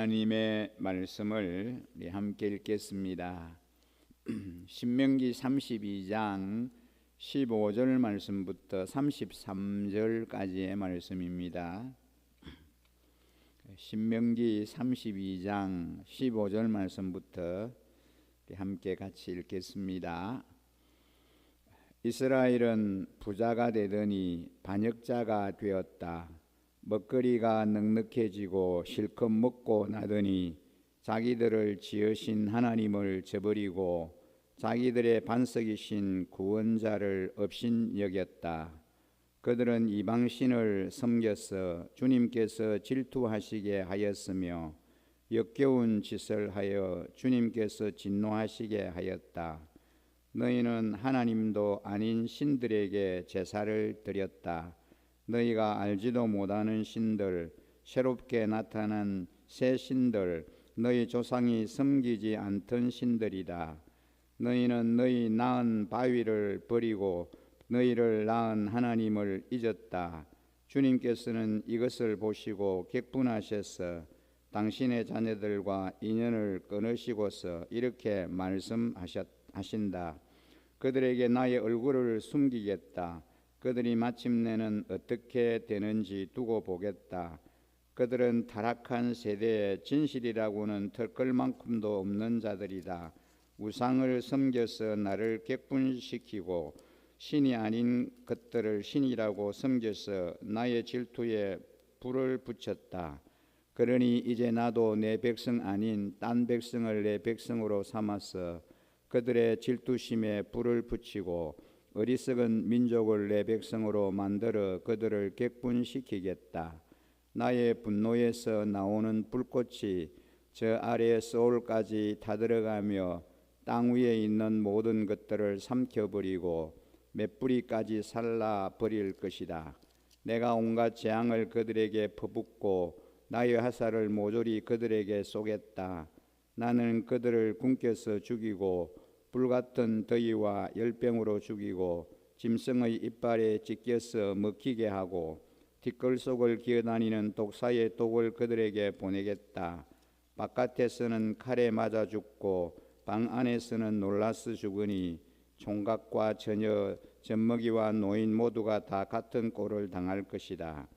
하나님의 말씀을 우리 함께 읽겠습니다. 신명기 32장 15절 말씀부터 33절까지의 말씀입니다. 신명기 32장 15절 말씀부터 우리 함께 같이 읽겠습니다. 이스라엘은 부자가 되더니 반역자가 되었다. 먹거리가 넉넉해지고 실컷 먹고 나더니 자기들을 지으신 하나님을 저버리고 자기들의 반석이신 구원자를 업신여겼다. 그들은 이방신을 섬겨서 주님께서 질투하시게 하였으며 역겨운 짓을 하여 주님께서 진노하시게 하였다. 너희는 하나님도 아닌 신들에게 제사를 드렸다. 너희가 알지도 못하는 신들, 새롭게 나타난 새 신들, 너희 조상이 섬기지 않던 신들이다. 너희는 너희 낳은 바위를 버리고 너희를 낳은 하나님을 잊었다. 주님께서는 이것을 보시고 격분하셔서 당신의 자녀들과 인연을 끊으시고서 이렇게 말씀하신다. 그들에게 나의 얼굴을 숨기겠다. 그들이 마침내는 어떻게 되는지 두고 보겠다. 그들은 타락한 세대에 진실이라고는 털끌만큼도 없는 자들이다. 우상을 섬겨서 나를 격분시키고 신이 아닌 것들을 신이라고 섬겨서 나의 질투에 불을 붙였다. 그러니 이제 나도 내 백성 아닌 딴 백성을 내 백성으로 삼아서 그들의 질투심에 불을 붙이고 어리석은 민족을 내 백성으로 만들어 그들을 격분시키겠다. 나의 분노에서 나오는 불꽃이 저 아래 소울까지 타들어가며 땅 위에 있는 모든 것들을 삼켜버리고 맷뿌리까지 살라버릴 것이다. 내가 온갖 재앙을 그들에게 퍼붓고 나의 화살을 모조리 그들에게 쏘겠다. 나는 그들을 굶겨서 죽이고 불같은 더위와 열병으로 죽이고 짐승의 이빨에 찢겨서 먹히게 하고 뒷걸 속을 기어다니는 독사의 독을 그들에게 보내겠다. 바깥에서는 칼에 맞아 죽고 방 안에서는 놀라서 죽으니 총각과 처녀, 젖먹이와 노인 모두가 다 같은 꼴을 당할 것이다.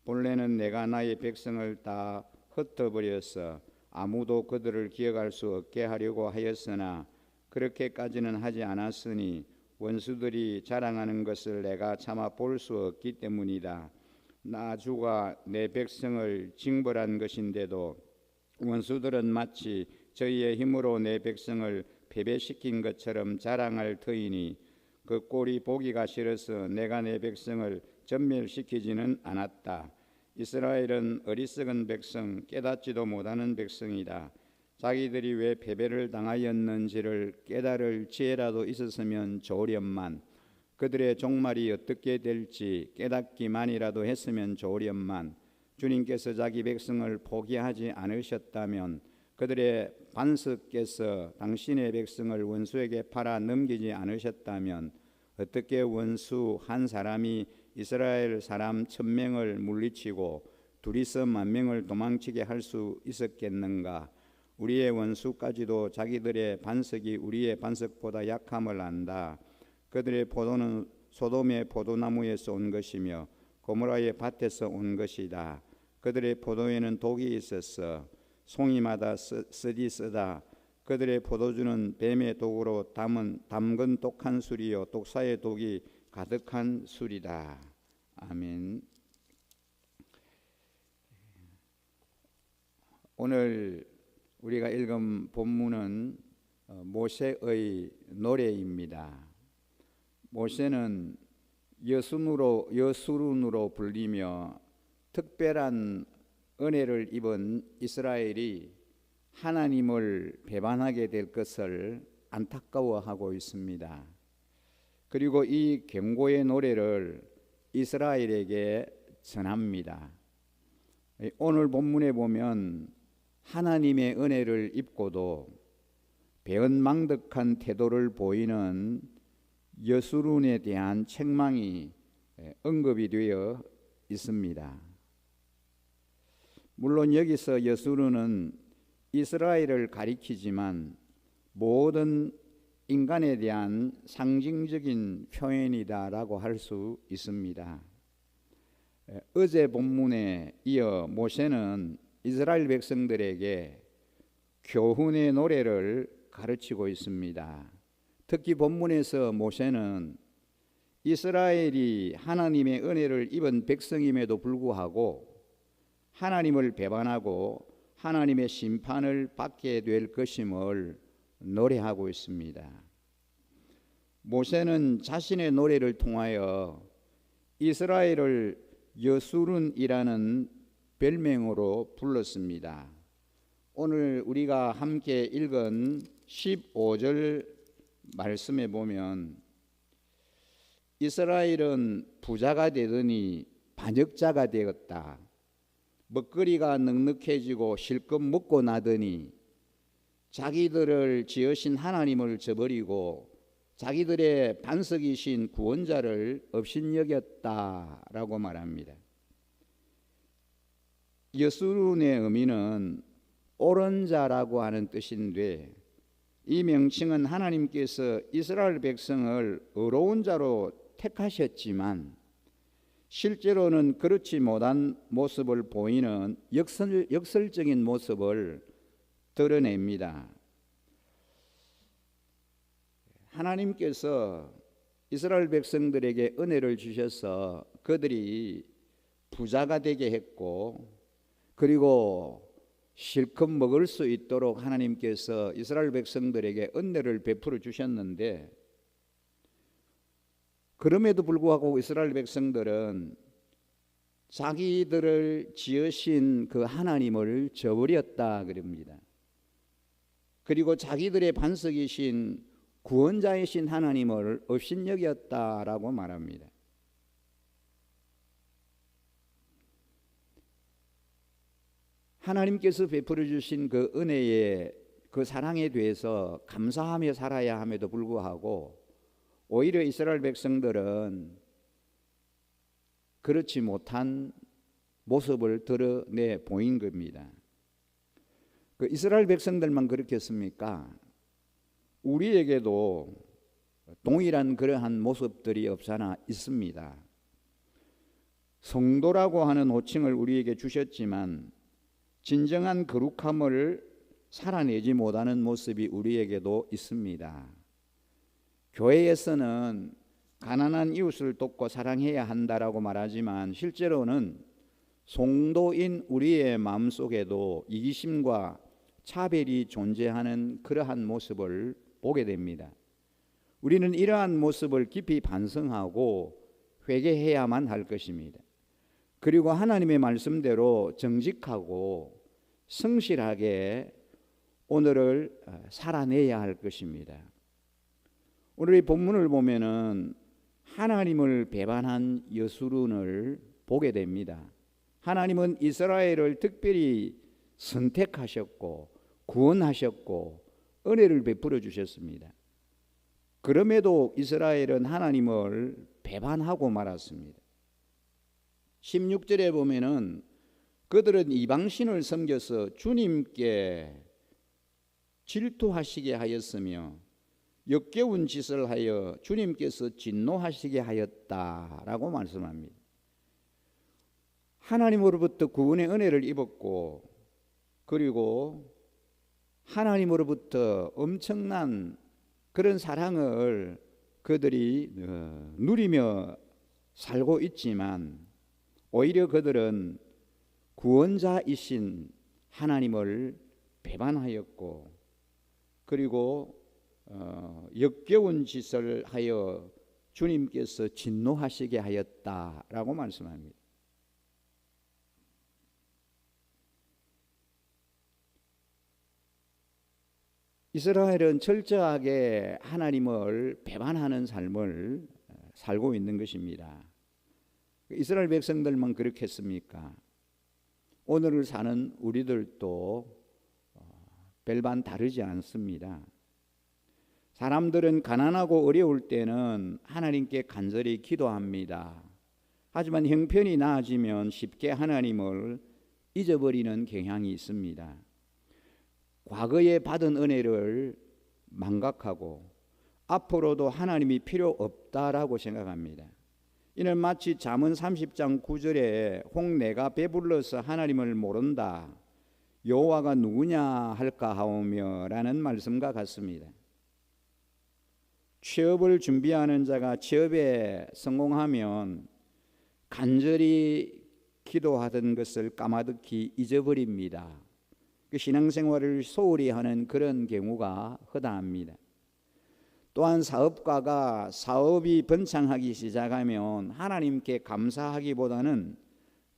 본래는 내가 나의 백성을 다 흩어버려서 아무도 그들을 기억할 수 없게 하려고 하였으나 그렇게까지는 하지 않았으니 원수들이 자랑하는 것을 내가 차마 볼 수 없기 때문이다. 나 주가 내 백성을 징벌한 것인데도 원수들은 마치 저희의 힘으로 내 백성을 패배시킨 것처럼 자랑할 터이니 그 꼴이 보기가 싫어서 내가 내 백성을 전멸시키지는 않았다. 이스라엘은 어리석은 백성, 깨닫지도 못하는 백성이다. 자기들이 왜 패배를 당하였는지를 깨달을 지혜라도 있었으면 좋으련만 그들의 종말이 어떻게 될지 깨닫기만이라도 했으면 좋으련만 주님께서 자기 백성을 포기하지 않으셨다면 그들의 반석께서 당신의 백성을 원수에게 팔아 넘기지 않으셨다면 어떻게 원수 한 사람이 이스라엘 사람 1000명을 물리치고 둘이서 10,000명을 도망치게 할 수 있었겠는가? 우리의 원수까지도 자기들의 반석이 우리의 반석보다 약함을 안다. 그들의 포도는 소돔의 포도나무에서 온 것이며 고모라의 밭에서 온 것이다. 그들의 포도에는 독이 있었어. 송이마다 쓰디 쓰다. 그들의 포도주는 뱀의 독으로 담근 독한 술이요 독사의 독이 가득한 술이다. 아멘. 오늘 우리가 읽은 본문은 모세의 노래입니다. 모세는 여수룬으로 불리며 특별한 은혜를 입은 이스라엘이 하나님을 배반하게 될 것을 안타까워하고 있습니다. 그리고 이 경고의 노래를 이스라엘에게 전합니다. 오늘 본문에 보면 하나님의 은혜를 입고도 배은망덕한 태도를 보이는 여수룬에 대한 책망이 언급이 되어 있습니다. 물론 여기서 여수르는 이스라엘을 가리키지만 모든 인간에 대한 상징적인 표현이다라고 할 수 있습니다. 어제 본문에 이어 모세는 이스라엘 백성들에게 교훈의 노래를 가르치고 있습니다. 특히 본문에서 모세는 이스라엘이 하나님의 은혜를 입은 백성임에도 불구하고 하나님을 배반하고 하나님의 심판을 받게 될 것임을 노래하고 있습니다. 모세는 자신의 노래를 통하여 이스라엘을 여수룬이라는 별명으로 불렀습니다. 오늘 우리가 함께 읽은 15절 말씀에 보면 이스라엘은 부자가 되더니 반역자가 되었다. 먹거리가 넉넉해지고 실컷 먹고 나더니 자기들을 지으신 하나님을 저버리고 자기들의 반석이신 구원자를 업신여겼다라고 말합니다. 여수룬의 의미는 옳은 자라고 하는 뜻인데 이 명칭은 하나님께서 이스라엘 백성을 의로운 자로 택하셨지만 실제로는 그렇지 못한 모습을 보이는 역설적인 모습을 드러냅니다. 하나님께서 이스라엘 백성들에게 은혜를 주셔서 그들이 부자가 되게 했고 그리고 실컷 먹을 수 있도록 하나님께서 이스라엘 백성들에게 은혜를 베풀어 주셨는데 그럼에도 불구하고 이스라엘 백성들은 자기들을 지으신 그 하나님을 저버렸다 그럽니다. 그리고 자기들의 반석이신 구원자이신 하나님을 업신여겼다라고 말합니다. 하나님께서 베풀어 주신 그 은혜에 그 사랑에 대해서 감사하며 살아야 함에도 불구하고 오히려 이스라엘 백성들은 그렇지 못한 모습을 드러내 보인 겁니다. 그 이스라엘 백성들만 그렇겠습니까? 우리에게도 동일한 그러한 모습들이 없잖아 있습니다. 성도라고 하는 호칭을 우리에게 주셨지만 진정한 거룩함을 살아내지 못하는 모습이 우리에게도 있습니다. 교회에서는 가난한 이웃을 돕고 사랑해야 한다라고 말하지만 실제로는 성도인 우리의 마음속에도 이기심과 차별이 존재하는 그러한 모습을 보게 됩니다. 우리는 이러한 모습을 깊이 반성하고 회개해야만 할 것입니다. 그리고 하나님의 말씀대로 정직하고 성실하게 오늘을 살아내야 할 것입니다. 오늘 이 본문을 보면은 하나님을 배반한 여수룬을 보게 됩니다. 하나님은 이스라엘을 특별히 선택하셨고 구원하셨고 은혜를 베풀어 주셨습니다. 그럼에도 이스라엘은 하나님을 배반하고 말았습니다. 16절에 보면은 그들은 이방신을 섬겨서 주님께 질투하시게 하였으며 역겨운 짓을 하여 주님께서 진노하시게 하였다라고 말씀합니다. 하나님으로부터 구원의 은혜를 입었고 그리고 하나님으로부터 엄청난 그런 사랑을 그들이 누리며 살고 있지만 오히려 그들은 구원자이신 하나님을 배반하였고 그리고 역겨운 짓을 하여 주님께서 진노하시게 하였다라고 말씀합니다. 이스라엘은 철저하게 하나님을 배반하는 삶을 살고 있는 것입니다. 이스라엘 백성들만 그렇겠습니까? 오늘을 사는 우리들도 별반 다르지 않습니다. 사람들은 가난하고 어려울 때는 하나님께 간절히 기도합니다. 하지만 형편이 나아지면 쉽게 하나님을 잊어버리는 경향이 있습니다. 과거에 받은 은혜를 망각하고 앞으로도 하나님이 필요 없다라고 생각합니다. 이는 마치 잠언 30장 9절에 혹 내가 배불러서 하나님을 모른다 여호와가 누구냐 할까 하오며 라는 말씀과 같습니다. 취업을 준비하는 자가 취업에 성공하면 간절히 기도하던 것을 까마득히 잊어버립니다. 그 신앙생활을 소홀히 하는 그런 경우가 허다합니다. 또한 사업가가 사업이 번창하기 시작하면 하나님께 감사하기보다는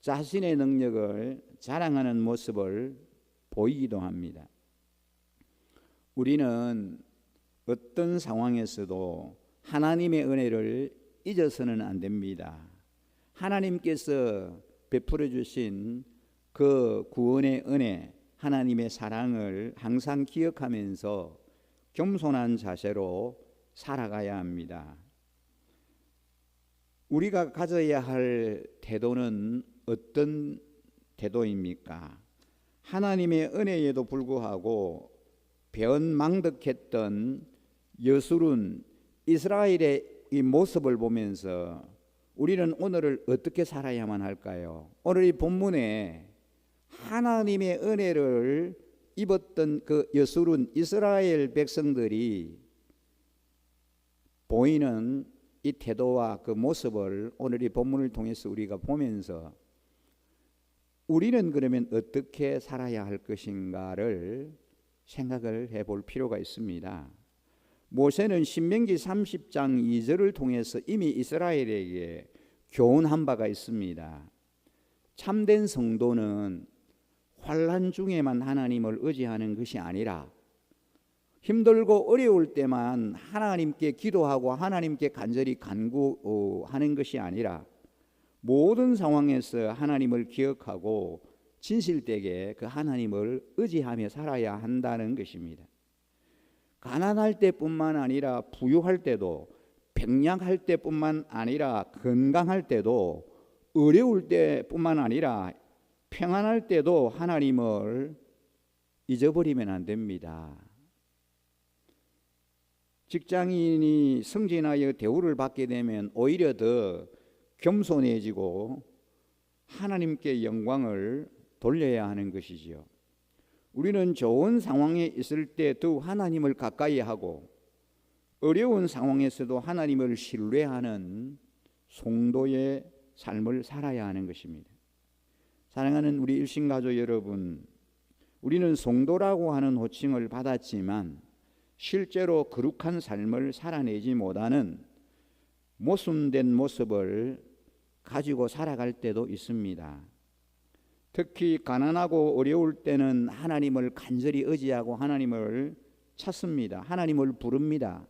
자신의 능력을 자랑하는 모습을 보이기도 합니다. 우리는 어떤 상황에서도 하나님의 은혜를 잊어서는 안 됩니다. 하나님께서 베풀어 주신 그 구원의 은혜, 하나님의 사랑을 항상 기억하면서 겸손한 자세로 살아가야 합니다. 우리가 가져야 할 태도는 어떤 태도입니까? 하나님의 은혜에도 불구하고 배은망덕했던 여술은 이스라엘의 이 모습을 보면서 우리는 오늘을 어떻게 살아야만 할까요? 오늘 이 본문에 하나님의 은혜를 입었던 그 여술은 이스라엘 백성들이 보이는 이 태도와 그 모습을 오늘 이 본문을 통해서 우리가 보면서 우리는 그러면 어떻게 살아야 할 것인가를 생각을 해볼 필요가 있습니다. 모세는 신명기 30장 2절을 통해서 이미 이스라엘에게 교훈한 바가 있습니다. 참된 성도는 환난 중에만 하나님을 의지하는 것이 아니라 힘들고 어려울 때만 하나님께 기도하고 하나님께 간절히 간구하는 것이 아니라 모든 상황에서 하나님을 기억하고 진실되게 그 하나님을 의지하며 살아야 한다는 것입니다. 가난할 때뿐만 아니라 부유할 때도, 병약할 때뿐만 아니라 건강할 때도, 어려울 때뿐만 아니라 평안할 때도 하나님을 잊어버리면 안 됩니다. 직장인이 승진하여 대우를 받게 되면 오히려 더 겸손해지고 하나님께 영광을 돌려야 하는 것이지요. 우리는 좋은 상황에 있을 때 더욱 하나님을 가까이 하고 어려운 상황에서도 하나님을 신뢰하는 성도의 삶을 살아야 하는 것입니다. 사랑하는 우리 일신가족 여러분, 우리는 성도라고 하는 호칭을 받았지만 실제로 거룩한 삶을 살아내지 못하는 모순된 모습을 가지고 살아갈 때도 있습니다. 특히 가난하고 어려울 때는 하나님을 간절히 의지하고 하나님을 찾습니다. 하나님을 부릅니다.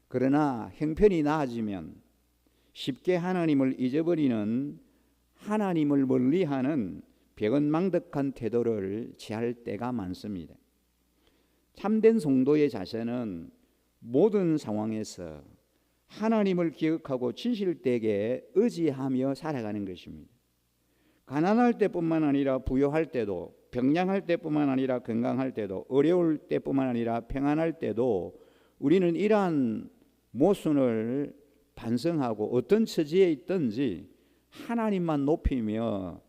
그러나 형편이 나아지면 쉽게 하나님을 잊어버리는, 하나님을 멀리하는 배은망덕한 태도를 취할 때가 많습니다. 참된 성도의 자세는 모든 상황에서 하나님을 기억하고 진실되게 의지하며 살아가는 것입니다. 가난할 때뿐만 아니라 부유할 때도, 병약할 때뿐만 아니라 건강할 때도, 어려울 때뿐만 아니라 평안할 때도 우리는 이러한 모순을 반성하고 어떤 처지에 있든지 하나님만 높이며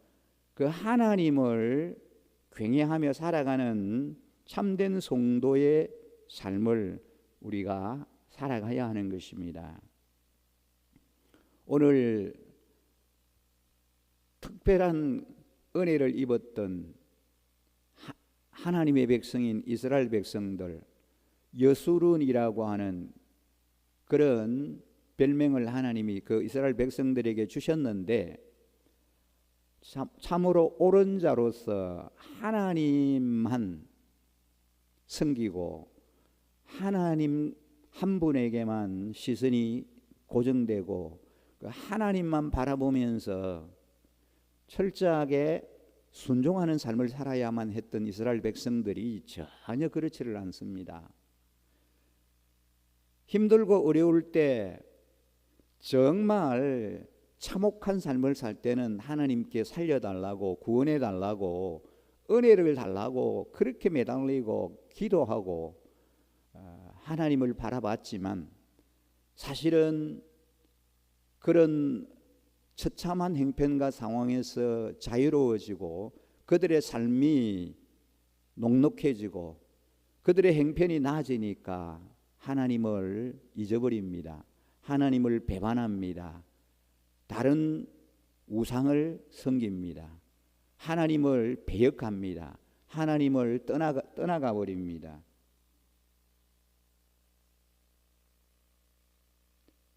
그 하나님을 경외하며 살아가는 참된 성도의 삶을 우리가 살아가야 하는 것입니다. 오늘 특별한 은혜를 입었던 하나님의 백성인 이스라엘 백성들, 여수룬이라고 하는 그런 별명을 하나님이 그 이스라엘 백성들에게 주셨는데 참으로 옳은 자로서 하나님만 섬기고 하나님 한 분에게만 시선이 고정되고 그 하나님만 바라보면서 철저하게 순종하는 삶을 살아야만 했던 이스라엘 백성들이 전혀 그렇지를 않습니다. 힘들고 어려울 때 정말 참혹한 삶을 살 때는 하나님께 살려달라고, 구원해달라고, 은혜를 달라고 그렇게 매달리고 기도하고 하나님을 바라봤지만, 사실은 그런 처참한 형편과 상황에서 자유로워지고 그들의 삶이 녹록해지고 그들의 형편이 나아지니까 하나님을 잊어버립니다. 하나님을 배반합니다. 다른 우상을 섬깁니다. 하나님을 배역합니다. 하나님을 떠나가 버립니다.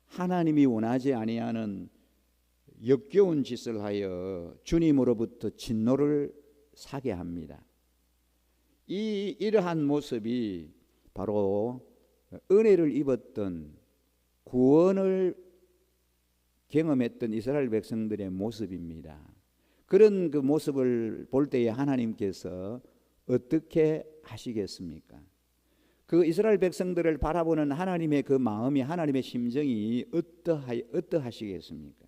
하나님이 원하지 아니하는 역겨운 짓을 하여 주님으로부터 진노를 사게 합니다. 이러한 모습이 바로 은혜를 입었던, 구원을 경험했던 이스라엘 백성들의 모습입니다. 그런 그 모습을 볼 때에 하나님께서 어떻게 하시겠습니까? 그 이스라엘 백성들을 바라보는 하나님의 그 마음이, 하나님의 심정이 어떠하시겠습니까?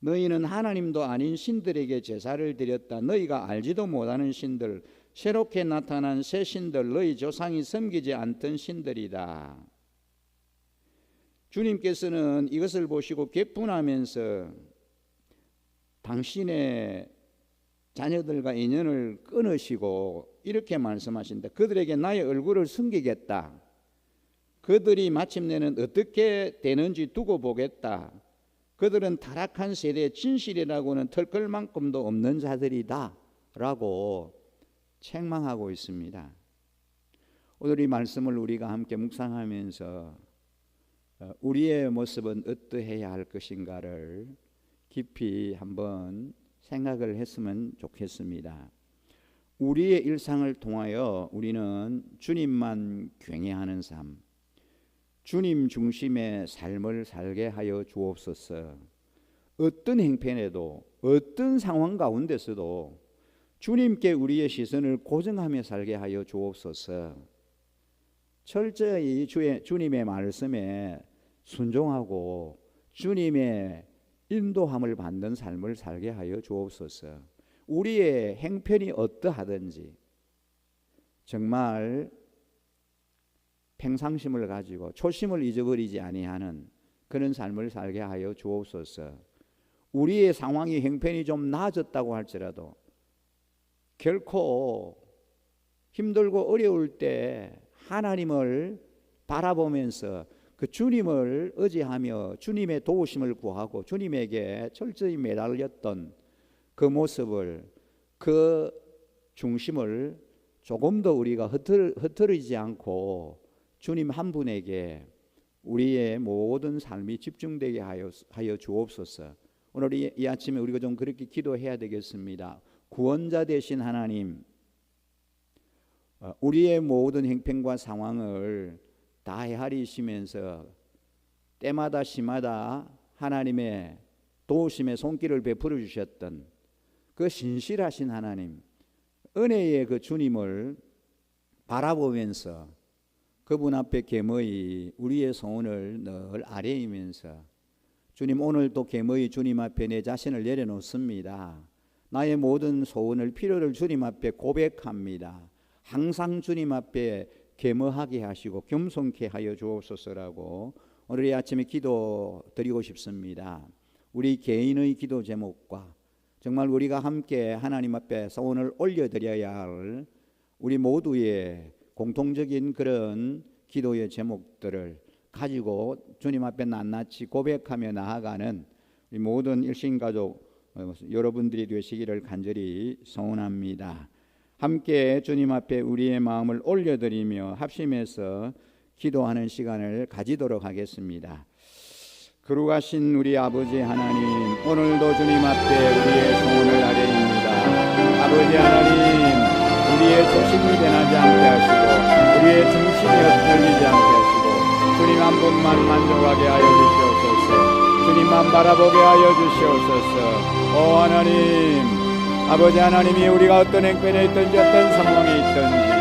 너희는 하나님도 아닌 신들에게 제사를 드렸다. 너희가 알지도 못하는 신들, 새롭게 나타난 새 신들, 너희 조상이 섬기지 않던 신들이다. 주님께서는 이것을 보시고 격분하면서 당신의 자녀들과 인연을 끊으시고 이렇게 말씀하신다. 그들에게 나의 얼굴을 숨기겠다. 그들이 마침내는 어떻게 되는지 두고 보겠다. 그들은 타락한 세대의 진실이라고는 털끌 만큼도 없는 자들이다 라고 책망하고 있습니다. 오늘 이 말씀을 우리가 함께 묵상하면서 우리의 모습은 어떠해야 할 것인가를 깊이 한번 생각을 했으면 좋겠습니다. 우리의 일상을 통하여 우리는 주님만 경외하는 삶, 주님 중심의 삶을 살게 하여 주옵소서. 어떤 형편에도, 어떤 상황 가운데서도 주님께 우리의 시선을 고정하며 살게 하여 주옵소서. 철저히 주님의 말씀에 순종하고 주님의 인도함을 받는 삶을 살게 하여 주옵소서. 우리의 행편이 어떠하든지 정말 평상심을 가지고 초심을 잊어버리지 아니하는 그런 삶을 살게 하여 주옵소서. 우리의 상황이, 형편이 좀 나아졌다고 할지라도 결코 힘들고 어려울 때 하나님을 바라보면서 그 주님을 의지하며 주님의 도우심을 구하고 주님에게 철저히 매달렸던 그 모습을, 그 중심을 조금 더 우리가 흐트러지지 않고 주님 한 분에게 우리의 모든 삶이 집중되게 하여 주옵소서. 오늘 이 아침에 우리가 좀 그렇게 기도해야 되겠습니다. 구원자 되신 하나님, 우리의 모든 형편과 상황을 다 헤아리시면서 때마다 시마다 하나님의 도우심의 손길을 베풀어 주셨던 그 신실하신 하나님, 은혜의 그 주님을 바라보면서 그분 앞에 겸허히 우리의 소원을 늘 아뢰이면서, 주님 오늘도 겸허히 주님 앞에 내 자신을 내려놓습니다. 나의 모든 소원을, 필요를 주님 앞에 고백합니다. 항상 주님 앞에 겸허하게 하시고 겸손케 하여 주옵소서라고 오늘 이 아침에 기도 드리고 싶습니다. 우리 개인의 기도 제목과 정말 우리가 함께 하나님 앞에 소원을 올려드려야 할 우리 모두의 공통적인 그런 기도의 제목들을 가지고 주님 앞에 낱낱이 고백하며 나아가는 우리 모든 일신가족 여러분들이 되시기를 간절히 소원합니다. 함께 주님 앞에 우리의 마음을 올려드리며 합심해서 기도하는 시간을 가지도록 하겠습니다. 거룩하신 우리 아버지 하나님, 오늘도 주님 앞에 우리의 소원을 아뢰입니다. 아버지 하나님, 우리의 초심이 변하지 않게 하시고 우리의 중심이 흩어지지 않게 하시고 주님 한 분만 만족하게 하여 주시옵소서. 주님만 바라보게 하여 주시옵소서. 오 하나님, 아버지 하나님이 우리가 어떤 형편에 있든지 어떤 상황에 있든지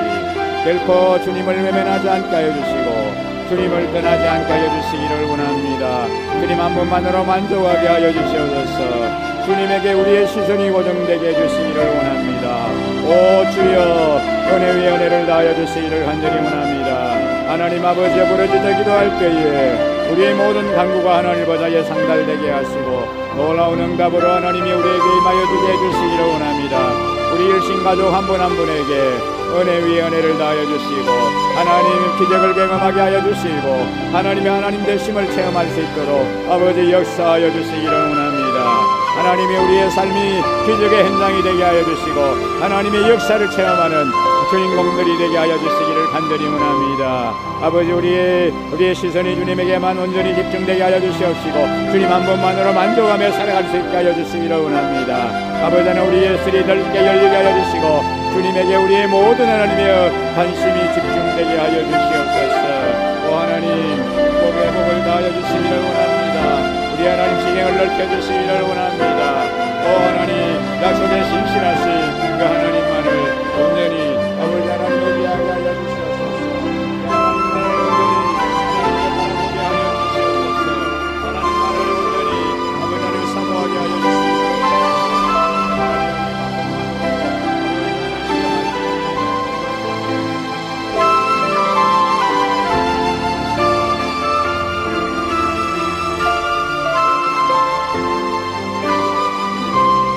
결코 주님을 외면하지 않게 하여 주시고 주님을 떠나지 않게 하여 주시기를 원합니다. 주님 한 분만으로 만족하게 하여 주시옵소서. 주님에게 우리의 시선이 고정되게 해주시기를 원합니다. 오 주여, 은혜 위에 은혜를 다하여 주시기를 간절히 원합니다. 하나님 아버지여, 부르짖어 기도할 때에 우리의 모든 간구가 하나님 보좌에 상달되게 하시고 놀라운 응답으로 하나님이 우리에게 임하여 주게 해주시기를 원합니다. 우리 일신 가족 한 분 한 분에게 은혜 위에 은혜를 다하여 주시고 하나님 기적을 경험하게 하여 주시고 하나님의 하나님 되심을 체험할 수 있도록 아버지 역사하여 주시기를 원합니다. 하나님이 우리의 삶이 기적의 현장이 되게 하여 주시고 하나님의 역사를 체험하는 주인공들이 되게 하여 주시기를 간절히 원합니다. 아버지, 우리의 시선이 주님에게만 온전히 집중되게 하여 주시옵시고 주님 한 분만으로 만족하며 살아갈 수 있게 하여 주시기를 원합니다. 아버지, 우리의 예술이 넓게 열리게 하여 주시고 주님에게 우리의 모든 하나님의 관심이 집중되게 하여 주시옵소서. 오 하나님, 복의 복을 다하여 주시기를 원합니다. 우리 하나님 지경을 넓혀 주시기를 원합니다. 오